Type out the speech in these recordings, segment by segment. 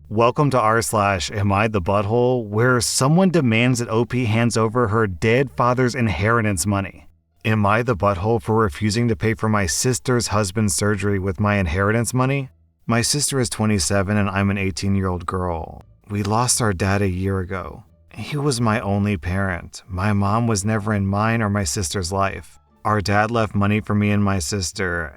Welcome to rSlash, Am I the Butthole, where someone demands that OP hands over her dead father's inheritance money. Am I the butthole for refusing to pay for my sister's husband's surgery with my inheritance money? My sister is 27 and I'm an 18-year-old girl. We lost our dad a year ago. He was my only parent. My mom was never in mine or my sister's life. Our dad left money for me and my sister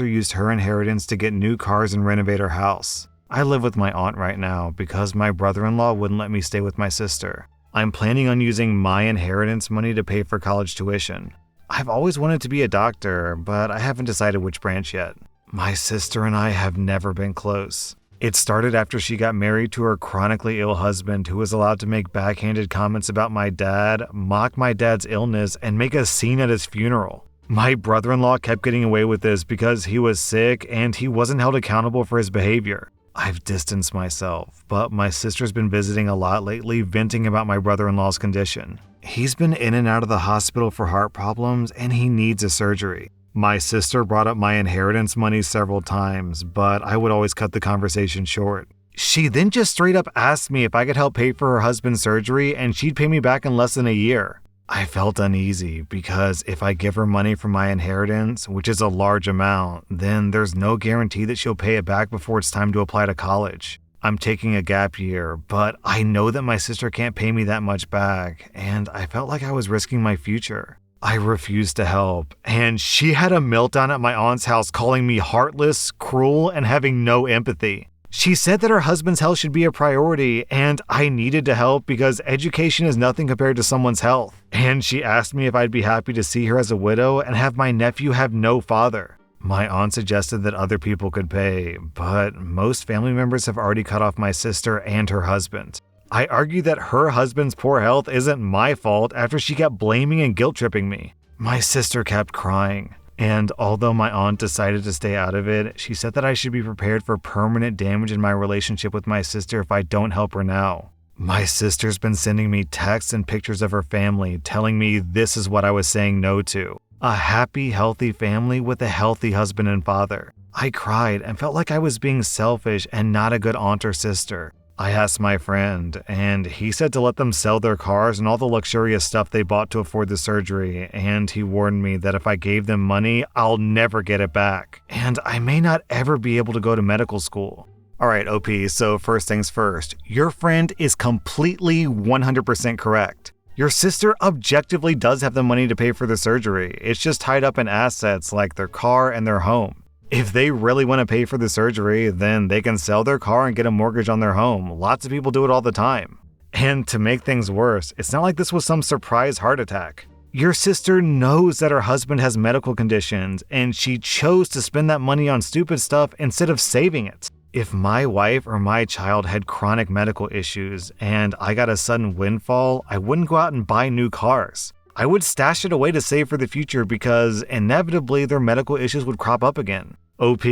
used her inheritance to get new cars and renovate our house. I live with my aunt right now because my brother-in-law wouldn't let me stay with my sister. I'm planning on using my inheritance money to pay for college tuition. I've always wanted to be a doctor, but I haven't decided which branch yet. My sister and I have never been close. It started after she got married to her chronically ill husband who was allowed to make backhanded comments about my dad, mock my dad's illness, and make a scene at his funeral. My brother-in-law kept getting away with this because he was sick and he wasn't held accountable for his behavior. I've distanced myself, but my sister's been visiting a lot lately, venting about my brother-in-law's condition. He's been in and out of the hospital for heart problems and he needs a surgery. My sister brought up my inheritance money several times, but I would always cut the conversation short. She then just straight up asked me if I could help pay for her husband's surgery and she'd pay me back in less than a year. I felt uneasy because if I give her money from my inheritance, which is a large amount, then there's no guarantee that she'll pay it back before it's time to apply to college. I'm taking a gap year, but I know that my sister can't pay me that much back, and I felt like I was risking my future. I refused to help, and she had a meltdown at my aunt's house calling me heartless, cruel, and having no empathy. She said that her husband's health should be a priority, and I needed to help because education is nothing compared to someone's health. And she asked me if I'd be happy to see her as a widow and have my nephew have no father. My aunt suggested that other people could pay, but most family members have already cut off my sister and her husband. I argued that her husband's poor health isn't my fault after she kept blaming and guilt-tripping me. My sister kept crying. And although my aunt decided to stay out of it, she said that I should be prepared for permanent damage in my relationship with my sister if I don't help her now. My sister's been sending me texts and pictures of her family, telling me this is what I was saying no to. A happy, healthy family with a healthy husband and father. I cried and felt like I was being selfish and not a good aunt or sister. I asked my friend, and he said to let them sell their cars and all the luxurious stuff they bought to afford the surgery, and he warned me that if I gave them money, I'll never get it back, and I may not ever be able to go to medical school. Alright, OP, so first things first, your friend is completely 100% correct. Your sister objectively does have the money to pay for the surgery, it's just tied up in assets like their car and their home. If they really want to pay for the surgery, then they can sell their car and get a mortgage on their home. Lots of people do it all the time. And to make things worse, it's not like this was some surprise heart attack. Your sister knows that her husband has medical conditions, and she chose to spend that money on stupid stuff instead of saving it. If my wife or my child had chronic medical issues and I got a sudden windfall, I wouldn't go out and buy new cars. I would stash it away to save for the future because inevitably their medical issues would crop up again. OP,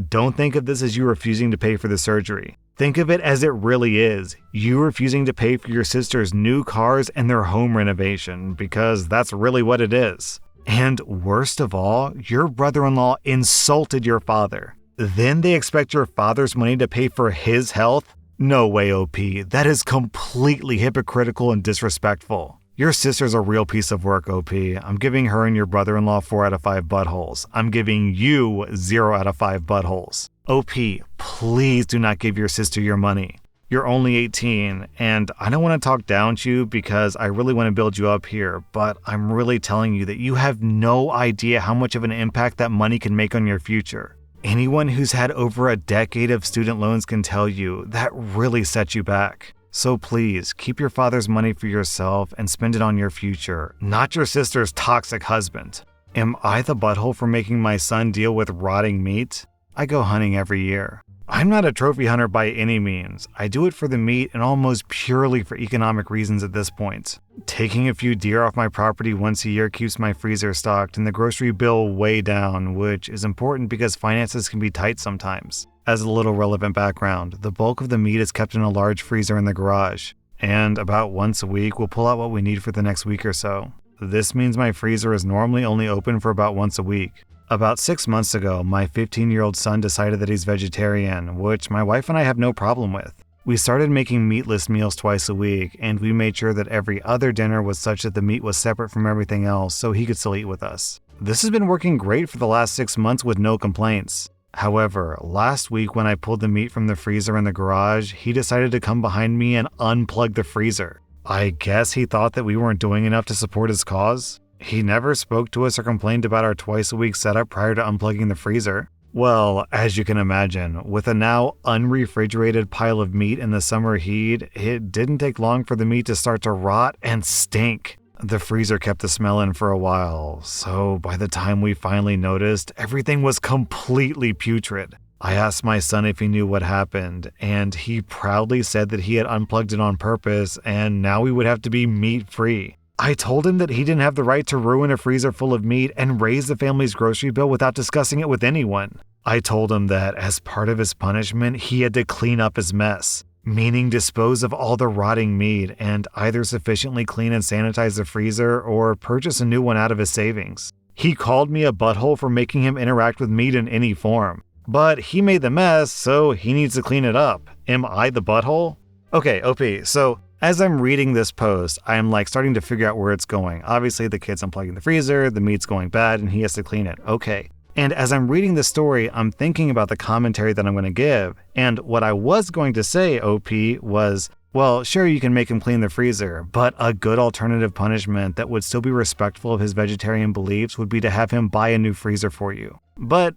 don't think of this as you refusing to pay for the surgery. Think of it as it really is, you refusing to pay for your sister's new cars and their home renovation, because that's really what it is. And worst of all, your brother-in-law insulted your father. Then they expect your father's money to pay for his health? No way, OP, that is completely hypocritical and disrespectful. Your sister's a real piece of work, OP. I'm giving her and your brother-in-law 4 out of 5 buttholes. I'm giving you 0 out of 5 buttholes. OP, please do not give your sister your money. You're only 18, and I don't want to talk down to you because I really want to build you up here, but I'm really telling you that you have no idea how much of an impact that money can make on your future. Anyone who's had over a decade of student loans can tell you that really sets you back. So please, keep your father's money for yourself and spend it on your future, not your sister's toxic husband. Am I the butthole for making my son deal with rotting meat? I go hunting every year. I'm not a trophy hunter by any means. I do it for the meat and almost purely for economic reasons at this point. Taking a few deer off my property once a year keeps my freezer stocked and the grocery bill way down, which is important because finances can be tight sometimes. As a little relevant background, the bulk of the meat is kept in a large freezer in the garage, and about once a week we'll pull out what we need for the next week or so. This means my freezer is normally only open for about once a week. About 6 months ago, my 15-year-old son decided that he's vegetarian, which my wife and I have no problem with. We started making meatless meals twice a week, and we made sure that every other dinner was such that the meat was separate from everything else so he could still eat with us. This has been working great for the last 6 months with no complaints. However, last week when I pulled the meat from the freezer in the garage, he decided to come behind me and unplug the freezer. I guess he thought that we weren't doing enough to support his cause. He never spoke to us or complained about our twice-a-week setup prior to unplugging the freezer. Well, as you can imagine, with a now unrefrigerated pile of meat in the summer heat, it didn't take long for the meat to start to rot and stink. The freezer kept the smell in for a while, so by the time we finally noticed, everything was completely putrid. I asked my son if he knew what happened, and he proudly said that he had unplugged it on purpose and now we would have to be meat-free. I told him that he didn't have the right to ruin a freezer full of meat and raise the family's grocery bill without discussing it with anyone. I told him that as part of his punishment, he had to clean up his mess, meaning dispose of all the rotting meat and either sufficiently clean and sanitize the freezer or purchase a new one out of his savings. He called me a butthole for making him interact with meat in any form. But he made the mess, so he needs to clean it up. Am I the butthole? Okay, OP, so as I'm reading this post, I'm starting to figure out where it's going. Obviously, the kid's unplugging the freezer, the meat's going bad, and he has to clean it. Okay. And as I'm reading the story, I'm thinking about the commentary that I'm going to give. And what I was going to say, OP, was, well, sure, you can make him clean the freezer, but a good alternative punishment that would still be respectful of his vegetarian beliefs would be to have him buy a new freezer for you. But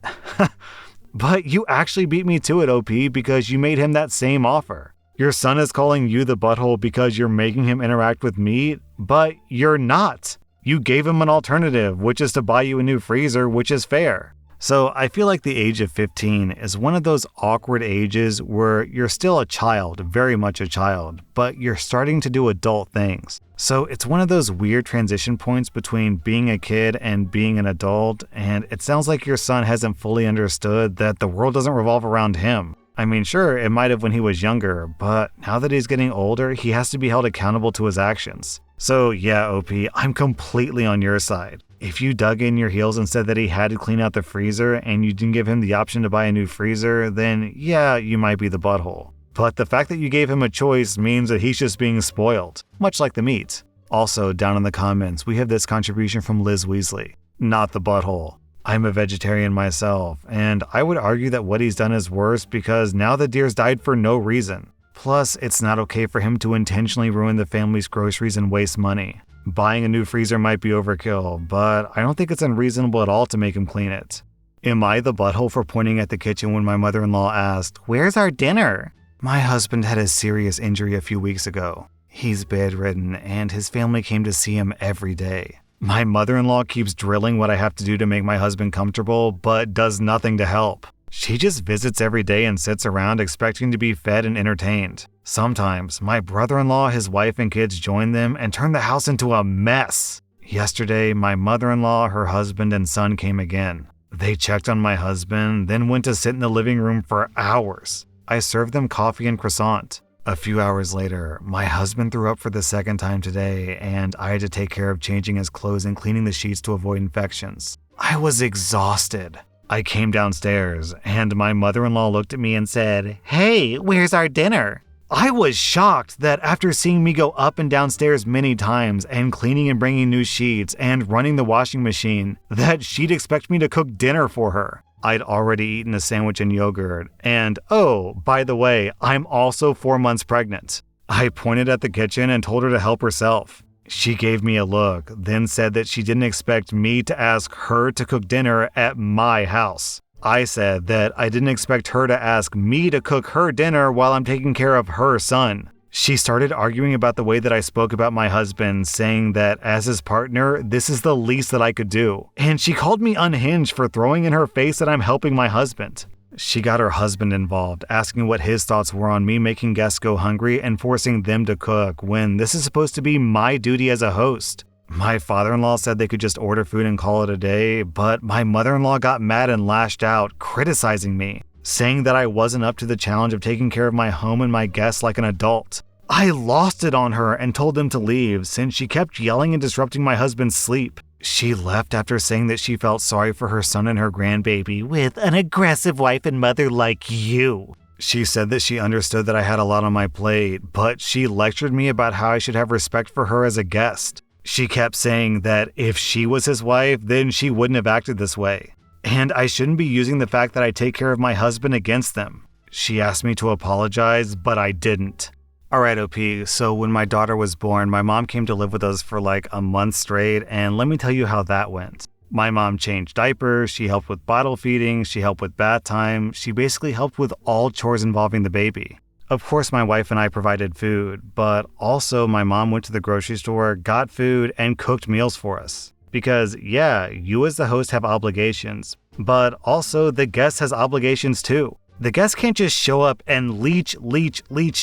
you actually beat me to it, OP, because you made him that same offer. Your son is calling you the butthole because you're making him interact with meat, but you're not. You gave him an alternative, which is to buy you a new freezer, which is fair. So I feel like the age of 15 is one of those awkward ages where you're still a child, very much a child, but you're starting to do adult things. So it's one of those weird transition points between being a kid and being an adult, and it sounds like your son hasn't fully understood that the world doesn't revolve around him. I mean, sure, it might have when he was younger, but now that he's getting older, he has to be held accountable to his actions. So yeah, OP, I'm completely on your side. If you dug in your heels and said that he had to clean out the freezer and you didn't give him the option to buy a new freezer, then yeah, you might be the butthole. But the fact that you gave him a choice means that he's just being spoiled, much like the meat. Also, down in the comments, we have this contribution from Liz Weasley. Not the butthole. I'm a vegetarian myself, and I would argue that what he's done is worse because now the deer's died for no reason. Plus, it's not okay for him to intentionally ruin the family's groceries and waste money. Buying a new freezer might be overkill, but I don't think it's unreasonable at all to make him clean it. Am I the butthole for pointing at the kitchen when my mother-in-law asked, "Where's our dinner?" My husband had a serious injury a few weeks ago. He's bedridden, and his family came to see him every day. My mother-in-law keeps drilling what I have to do to make my husband comfortable, but does nothing to help. She just visits every day and sits around expecting to be fed and entertained. Sometimes, my brother-in-law, his wife, and kids join them and turn the house into a mess. Yesterday, my mother-in-law, her husband, and son came again. They checked on my husband, then went to sit in the living room for hours. I served them coffee and croissant. A few hours later, my husband threw up for the second time today, and I had to take care of changing his clothes and cleaning the sheets to avoid infections. I was exhausted. I came downstairs, and my mother-in-law looked at me and said, "Hey, where's our dinner?" I was shocked that after seeing me go up and downstairs many times and cleaning and bringing new sheets and running the washing machine, that she'd expect me to cook dinner for her. I'd already eaten a sandwich and yogurt, and oh, by the way, I'm also 4 months pregnant. I pointed at the kitchen and told her to help herself. She gave me a look, then said that she didn't expect me to ask her to cook dinner at my house. I said that I didn't expect her to ask me to cook her dinner while I'm taking care of her son. She started arguing about the way that I spoke about my husband, saying that as his partner, this is the least that I could do. And she called me unhinged for throwing in her face that I'm helping my husband. She got her husband involved, asking what his thoughts were on me making guests go hungry and forcing them to cook when this is supposed to be my duty as a host. My father-in-law said they could just order food and call it a day, but my mother-in-law got mad and lashed out, criticizing me, saying that I wasn't up to the challenge of taking care of my home and my guests like an adult. I lost it on her and told them to leave since she kept yelling and disrupting my husband's sleep. She left after saying that she felt sorry for her son and her grandbaby with an aggressive wife and mother like you. She said that she understood that I had a lot on my plate, but she lectured me about how I should have respect for her as a guest. She kept saying that if she was his wife, then she wouldn't have acted this way. And I shouldn't be using the fact that I take care of my husband against them. She asked me to apologize, but I didn't. Alright, OP, so when my daughter was born, my mom came to live with us for like a month straight, and let me tell you how that went. My mom changed diapers, she helped with bottle feeding, she helped with bath time, she basically helped with all chores involving the baby. Of course, my wife and I provided food, but also my mom went to the grocery store, got food, and cooked meals for us. Because yeah, you as the host have obligations, but also the guest has obligations too. The guest can't just show up and leech,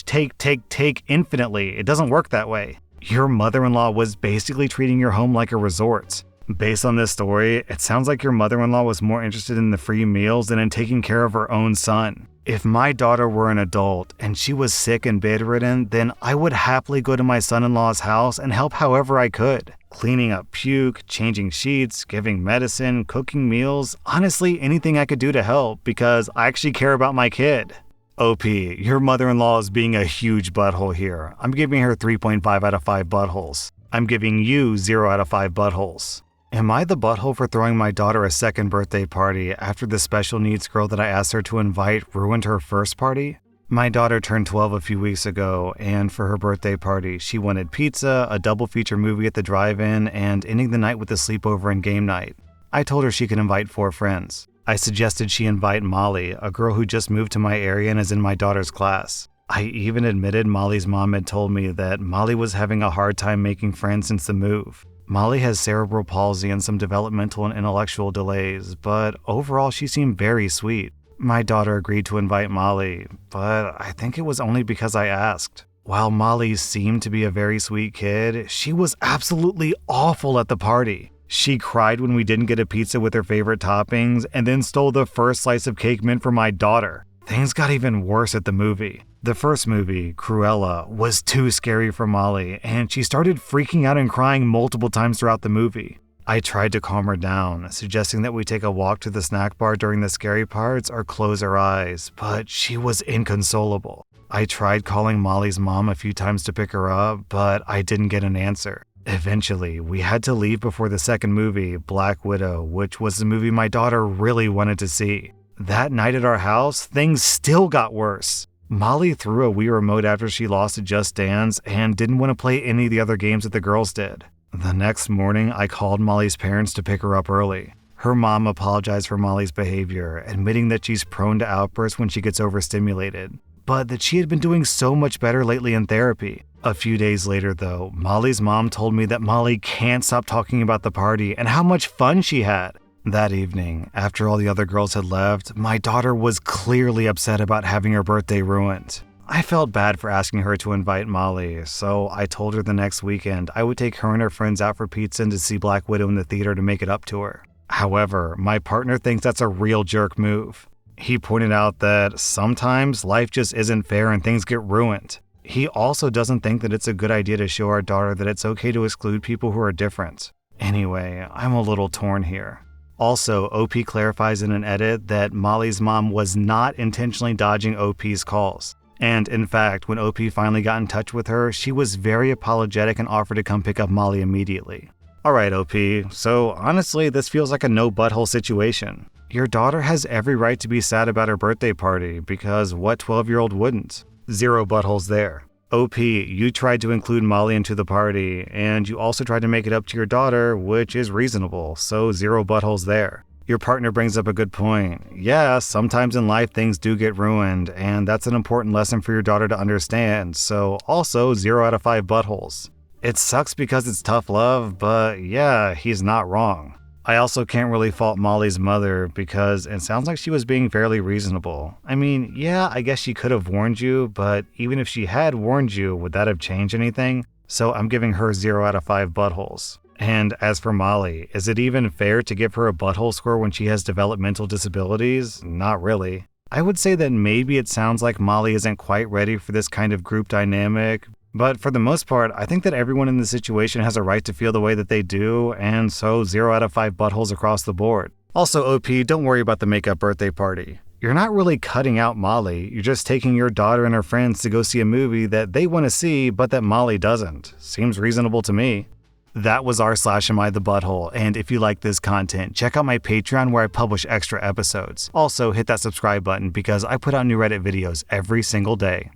take infinitely. It doesn't work that way. Your mother-in-law was basically treating your home like a resort. Based on this story, it sounds like your mother-in-law was more interested in the free meals than in taking care of her own son. If my daughter were an adult and she was sick and bedridden, then I would happily go to my son-in-law's house and help however I could. Cleaning up puke, changing sheets, giving medicine, cooking meals, honestly anything I could do to help because I actually care about my kid. OP, your mother-in-law is being a huge butthole here. I'm giving her 3.5 out of 5 buttholes. I'm giving you 0 out of 5 buttholes. Am I the butthole for throwing my daughter a second birthday party after the special needs girl that I asked her to invite ruined her first party? My daughter turned 12 a few weeks ago, and for her birthday party, she wanted pizza, a double feature movie at the drive-in, and ending the night with a sleepover and game night. I told her she could invite 4 friends. I suggested she invite Molly, a girl who just moved to my area and is in my daughter's class. I even admitted Molly's mom had told me that Molly was having a hard time making friends since the move. Molly has cerebral palsy and some developmental and intellectual delays, but overall she seemed very sweet. My daughter agreed to invite Molly, but I think it was only because I asked. While Molly seemed to be a very sweet kid, she was absolutely awful at the party. She cried when we didn't get a pizza with her favorite toppings and then stole the first slice of cake meant for my daughter. Things got even worse at the movie. The first movie, Cruella, was too scary for Molly, and she started freaking out and crying multiple times throughout the movie. I tried to calm her down, suggesting that we take a walk to the snack bar during the scary parts or close her eyes, but she was inconsolable. I tried calling Molly's mom a few times to pick her up, but I didn't get an answer. Eventually, we had to leave before the second movie, Black Widow, which was the movie my daughter really wanted to see. That night at our house, things still got worse. Molly threw a Wii remote after she lost at Just Dance and didn't want to play any of the other games that the girls did. The next morning, I called Molly's parents to pick her up early. Her mom apologized for Molly's behavior, admitting that she's prone to outbursts when she gets overstimulated, but that she had been doing so much better lately in therapy. A few days later, though, Molly's mom told me that Molly can't stop talking about the party and how much fun she had. That evening, after all the other girls had left, my daughter was clearly upset about having her birthday ruined. I felt bad for asking her to invite Molly, so I told her the next weekend I would take her and her friends out for pizza and to see Black Widow in the theater to make it up to her. However, my partner thinks that's a real jerk move. He pointed out that sometimes life just isn't fair and things get ruined. He also doesn't think that it's a good idea to show our daughter that it's okay to exclude people who are different. Anyway, I'm a little torn here. Also, OP clarifies in an edit that Molly's mom was not intentionally dodging OP's calls. And in fact, when OP finally got in touch with her, she was very apologetic and offered to come pick up Molly immediately. Alright OP, so honestly this feels like a no butthole situation. Your daughter has every right to be sad about her birthday party because what 12-year-old wouldn't? 0 buttholes there. OP, you tried to include Molly into the party, and you also tried to make it up to your daughter, which is reasonable, so 0 buttholes there. Your partner brings up a good point. Yeah, sometimes in life things do get ruined, and that's an important lesson for your daughter to understand, so also 0 out of 5 buttholes. It sucks because it's tough love, but yeah, he's not wrong. I also can't really fault Molly's mother because it sounds like she was being fairly reasonable. I mean, yeah, I guess she could have warned you, but even if she had warned you, would that have changed anything? So I'm giving her 0 out of 5 buttholes. And as for Molly, is it even fair to give her a butthole score when she has developmental disabilities? Not really. I would say that maybe it sounds like Molly isn't quite ready for this kind of group dynamic, But for the most part, I think that everyone in the situation has a right to feel the way that they do, and so 0 out of 5 buttholes across the board. Also, OP, don't worry about the makeup birthday party. You're not really cutting out Molly, you're just taking your daughter and her friends to go see a movie that they want to see but that Molly doesn't. Seems reasonable to me. That was rSlash AmITheButthole, and if you like this content, check out my Patreon where I publish extra episodes. Also, hit that subscribe button because I put out new Reddit videos every single day.